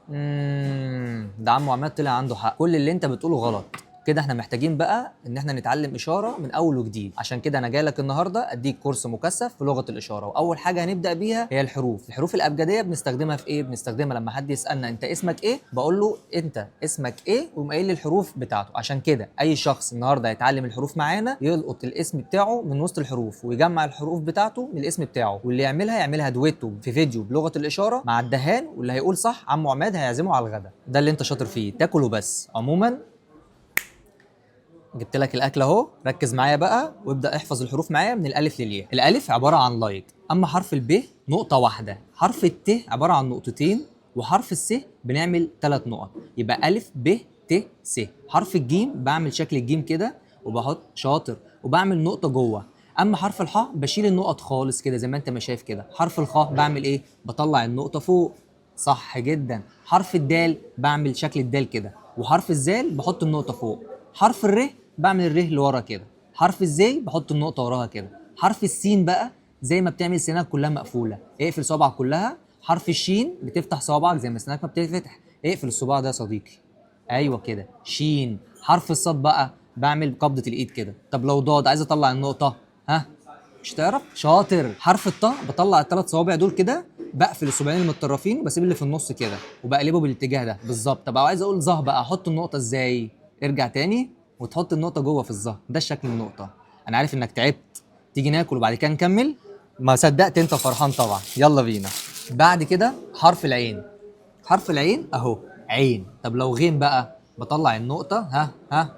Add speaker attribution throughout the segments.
Speaker 1: ده عمو عماد طلع عنده حق، كل اللي انت بتقوله غلط. كده احنا محتاجين بقى ان احنا نتعلم اشاره من اول وجديد، عشان كده انا جاي لك النهارده اديك كورس مكثف في لغه الاشاره. واول حاجه هنبدا بيها هي الحروف الابجديه. بنستخدمها في ايه؟ بنستخدمها لما حد يسالنا انت اسمك ايه، بقول له انت اسمك ايه ويقوم قايل لي الحروف بتاعته. عشان كده اي شخص النهارده هيتعلم الحروف معانا يلقط الاسم بتاعه من وسط الحروف ويجمع الحروف بتاعته من الاسم بتاعه، واللي يعملها دويتو في فيديو بلغه الاشاره مع الدهان، واللي هيقول صح عمو عماد هيعزمه على الغدا. ده اللي انت شاطر فيه، تاكله بس. عموما جبت لك الاكل اهو، ركز معايا بقى وابدا احفظ الحروف معايا من الالف للياء. الالف عباره عن لايك، اما حرف الب نقطه واحده، حرف الت عباره عن نقطتين، وحرف الس بنعمل 3 نقط، يبقى الف ب ت س. حرف الجيم بعمل شكل الجيم كده وبحط شاطر وبعمل نقطه جوه. اما حرف الحاء بشيل النقط خالص كده زي ما انت ما شايف كده. حرف الخاء بعمل ايه؟ بطلع النقطه فوق. صح جدا. حرف الدال بعمل شكل الدال كده، وحرف الزال بحط النقطه فوق. حرف الر بعمل الره لورا كده. حرف الزي بحط النقطه وراها كده. حرف السين بقى زي ما بتعمل سنانك كلها مقفوله، اقفل صوابعك كلها. حرف الشين بتفتح صوابعك زي ما سنانك ما بتتفتح، اقفل الصباع ده يا صديقي. ايوه كده شين. حرف الصاد بقى بعمل قبضه الايد كده. طب لو ضاد عايز اطلع النقطه، ها مش تعرف؟ شاطر. حرف الطاء بطلع ال3 صوابع دول كده، بقفل الصباعين المتطرفين وبسيب اللي في النص كده وبقلبه بالاتجاه ده بالظبط. طب عايز اقول ظه بقى، احط النقطه ازاي؟ ارجع تاني وتحط النقطه جوه في الظهر، ده شكل النقطه. انا عارف انك تعبت، تيجي ناكل وبعد كده نكمل. ما صدقت انت فرحان طبعا، يلا بينا. بعد كده حرف العين. حرف العين اهو عين. طب لو غين بقى بطلع النقطه، ها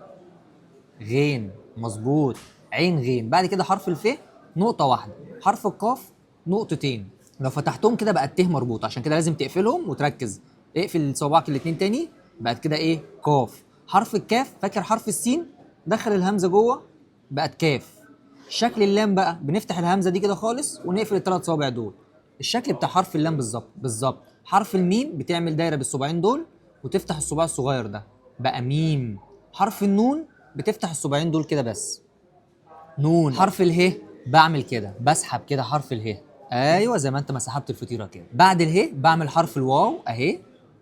Speaker 1: غين، مظبوط. عين غين. بعد كده حرف الف نقطه واحده. حرف القاف نقطتين، لو فتحتهم كده بقى الت مربوط، عشان كده لازم تقفلهم وتركز. اقفل صوابعك الاتنين تاني، بقت كده ايه؟ قاف. حرف الكاف فاكر حرف السين؟ دخل الهمزه جوه بقت كاف. شكل اللام بقى بنفتح الهمزه دي كده خالص ونقفل ال3 صوابع دول. الشكل بتاع حرف اللام بالظبط بالظبط. حرف الميم بتعمل دايره بالصباعين دول وتفتح الصباع الصغير ده بقى ميم. حرف النون بتفتح الصباعين دول كده بس نون. حرف اله بعمل كده، بسحب كده حرف اله، ايوه زي ما انت ما سحبت الفطيره كده. بعد اله بعمل حرف الواو اهي،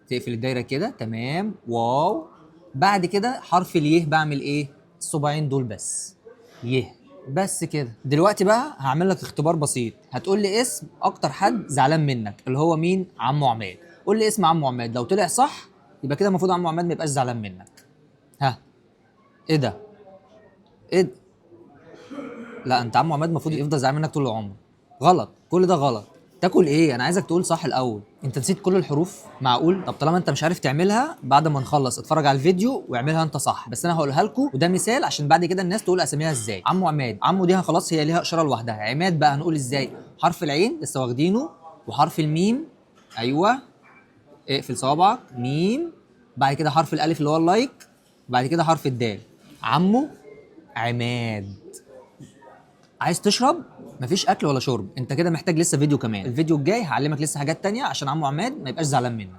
Speaker 1: تقفل الدايره كده تمام واو. بعد كده حرف اليه بعمل ايه؟ الصباعين دول بس يه. بس كده. دلوقتي بقى هعمل لك اختبار بسيط، هتقول لي اسم اكتر حد زعلان منك اللي هو مين؟ عمو عماد. قول لي اسم عمو عماد، لو طلع صح يبقى كده المفروض عمو عماد ما يبقاش زعلان منك. ها ايه ده؟ ايه؟ لا انت عمو عماد المفروض يفضل زعلان منك طول العمر. غلط، كل ده غلط. تاكل ايه؟ انا عايزك تقول صح الاول. انت نسيت كل الحروف؟ معقول؟ طب طالما انت مش عارف تعملها، بعد ما نخلص اتفرج على الفيديو واعملها انت صح، بس انا هقولها لكم وده مثال عشان بعد كده الناس تقول اساميها ازاي. عمو عماد، عمو دي خلاص هي ليها اشاره لوحدها. عماد بقى هنقول ازاي؟ حرف العين لسه واخدينه، وحرف الميم ايوه اقفل صوابعك ميم. بعد كده حرف الالف اللي هو اللايك، بعد كده حرف الدال. عمو عماد. عايز تشرب؟ مفيش اكل ولا شرب، انت كده محتاج لسه فيديو كمان. الفيديو الجاي هعلمك لسه حاجات تانية عشان عمو عماد ما يبقاش زعلان منك.